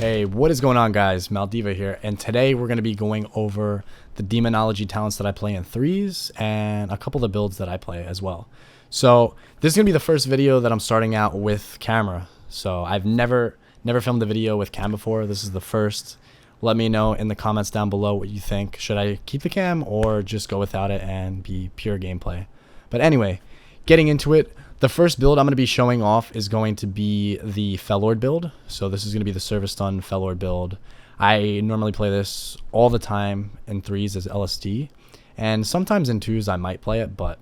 Hey, what is going on, guys? Maldiva here, and today we're going to be going over the Demonology talents that I play in threes and a couple of the builds that I play as well. So this is going to be the first video that I'm starting out with camera. So I've never filmed a video with cam before. This is the first. Let me know in the comments down below what you think. Should I keep the cam or just go without it and be pure gameplay? But anyway, getting into it. The first build I'm going to be showing off is going to be the Fel Lord build. So this is going to be the service stun Fel Lord build. I normally play this all the time in threes as LSD, and sometimes in twos I might play it, but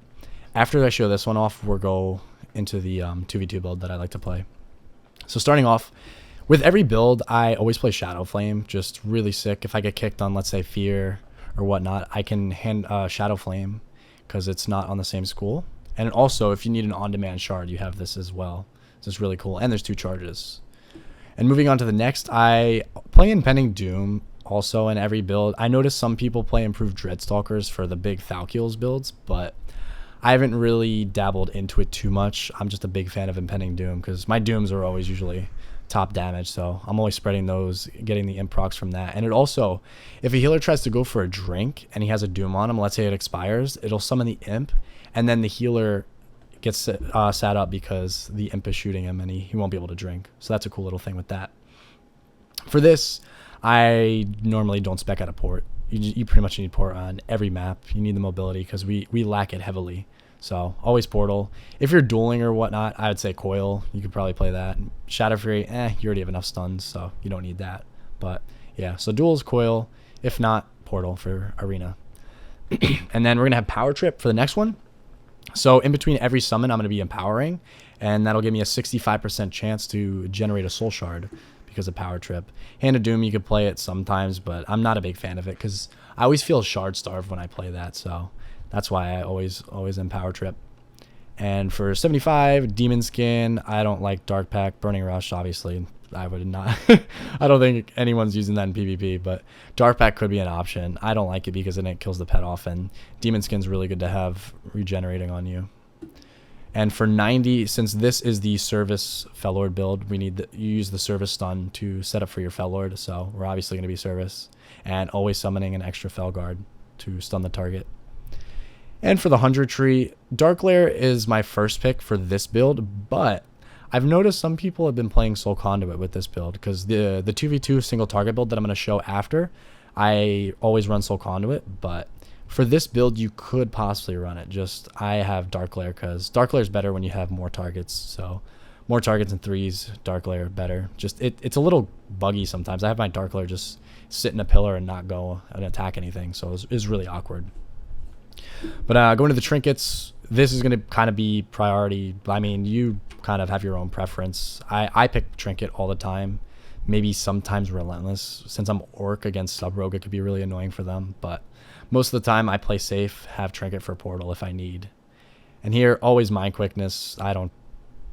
after I show this one off, we'll go into the 2v2 build that I like to play. So starting off, with every build, I always play Shadow Flame, just really sick. If I get kicked on, let's say, Fear or whatnot, I can hand Shadow Flame because it's not on the same school. And also, if you need an on-demand shard, you have this as well. So it's really cool. And there's 2 charges. And moving on to the next, I play Impending Doom also in every build. I noticed some people play Improved Dreadstalkers for the big Thalkiels builds, but I haven't really dabbled into it too much. I'm just a big fan of Impending Doom because my Dooms are always usually top damage, so I'm always spreading those, getting the imp procs from that. And it also, if a healer tries to go for a drink and he has a Doom on him, let's say it expires, it'll summon the imp, and then the healer gets sat up because the imp is shooting him and he won't be able to drink. So that's a cool little thing with that. For this, I normally don't spec out a port. You pretty much need port on every map. You need the mobility because we lack it heavily. So always portal. If you're dueling or whatnot, I would say coil. You could probably play that. Shadow Fury, you already have enough stuns, so you don't need that. But yeah, so duels, coil. If not, portal for arena. And then we're gonna have power trip for the next one. So in between every summon, I'm gonna be empowering, and that'll give me a 65% chance to generate a soul shard because of power trip. Hand of Doom, you could play it sometimes, but I'm not a big fan of it because I always feel shard starved when I play that. So that's why I always empower trip. And for 75, Demon Skin, I don't like Dark Pack. Burning Rush, obviously, I would not. I don't think anyone's using that in PvP, but Dark Pack could be an option. I don't like it because then it kills the pet off, and Demon Skin's really good to have regenerating on you. And for 90, since this is the service Fel Lord build, you use the service stun to set up for your Fel Lord. So we're obviously going to be service, and always summoning an extra Fel Guard to stun the target. And for the 100 tree, Dark Lair is my first pick for this build, but I've noticed some people have been playing Soul Conduit with this build because the 2v2 single target build that I'm going to show after, I always run Soul Conduit, but for this build, you could possibly run it. Just I have Dark Lair because Dark Lair is better when you have more targets. So more targets in threes, Dark Lair better. Just it's a little buggy sometimes. I have my Dark Lair just sit in a pillar and not go and attack anything, so it's really awkward. But going to the trinkets, this is going to kind of be priority. I mean, you kind of have your own preference. I pick trinket all the time. Maybe sometimes relentless. Since I'm orc against sub rogue, it could be really annoying for them. But most of the time, I play safe, have trinket for portal if I need. And here, always mind quickness. I don't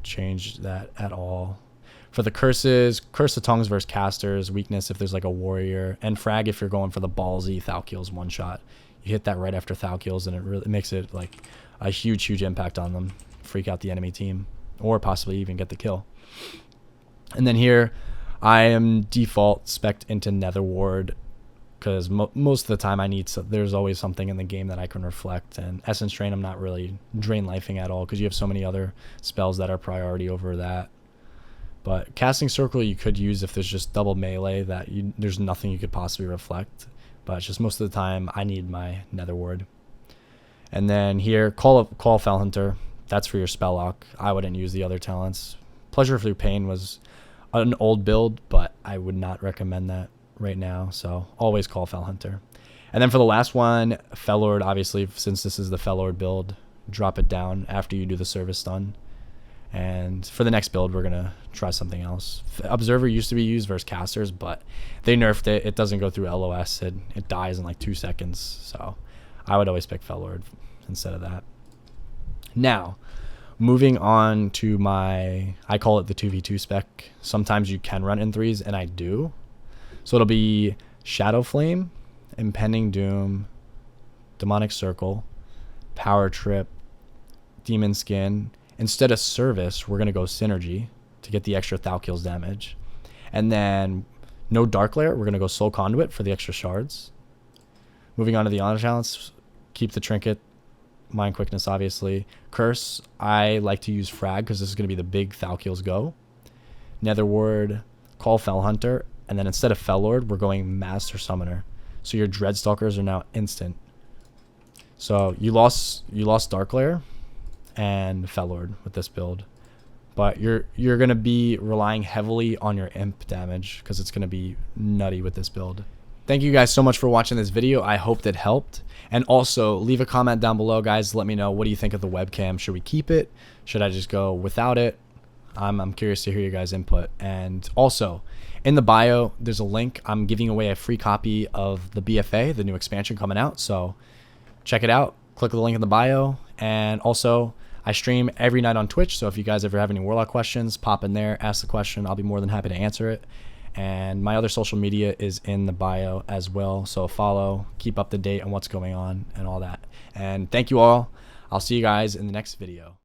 change that at all. For the curses, Curse of Tongues versus casters, weakness if there's like a warrior, and frag if you're going for the ballsy Thalkiels one shot. You hit that right after Thalkiels, and it makes it like a huge impact on them. Freak out the enemy team, or possibly even get the kill. And then here, I am default spec'd into Nether Ward because most of the time I need. There's always something in the game that I can reflect. And Essence Drain, I'm not really drain lifing at all because you have so many other spells that are priority over that. But Casting Circle you could use if there's just double melee that there's nothing you could possibly reflect. But it's just most of the time I need my Nether Ward. And then here, Call Fel Hunter. That's for your spell lock. I wouldn't use the other talents. Pleasure Through Pain was an old build, but I would not recommend that right now. So always Call Fel Hunter. And then for the last one, Fel Lord, obviously, since this is the Fel Lord build, drop it down after you do the service stun. And for the next build, we're going to try something else. Observer used to be used versus casters, but they nerfed it. It doesn't go through LOS. It dies in like 2 seconds. So I would always pick Fel Lord instead of that. Now, moving on to I call it the 2v2 spec. Sometimes you can run in threes, and I do. So it'll be Shadow Flame, Impending Doom, Demonic Circle, Power Trip, Demon Skin. Instead of service, we're going to go synergy to get the extra Thalkiels damage. And then No Dark Lair. We're going to go Soul Conduit for the extra shards. Moving on to the Honor Talents. Keep the Trinket. Mind Quickness, obviously. Curse. I like to use Frag because this is going to be the big Thalkeel's go. Nether Ward. Call Fel Hunter. And then instead of Fel Lord, we're going Master Summoner. So your Dreadstalkers are now instant. So you lost Dark Lair and Fel Lord with this build. But you're going to be relying heavily on your imp damage because it's going to be nutty with this build. Thank you guys so much for watching this video. I hope that helped. And also, leave a comment down below, guys. Let me know, what do you think of the webcam? Should we keep it? Should I just go without it? I'm curious to hear your guys' input. And also, in the bio, there's a link. I'm giving away a free copy of the BFA, the new expansion coming out. So check it out. Click the link in the bio. And also, I stream every night on Twitch, so if you guys ever have any Warlock questions, pop in there, ask the question. I'll be more than happy to answer it. And my other social media is in the bio as well, so follow, keep up to date on what's going on and all that. And thank you all. I'll see you guys in the next video.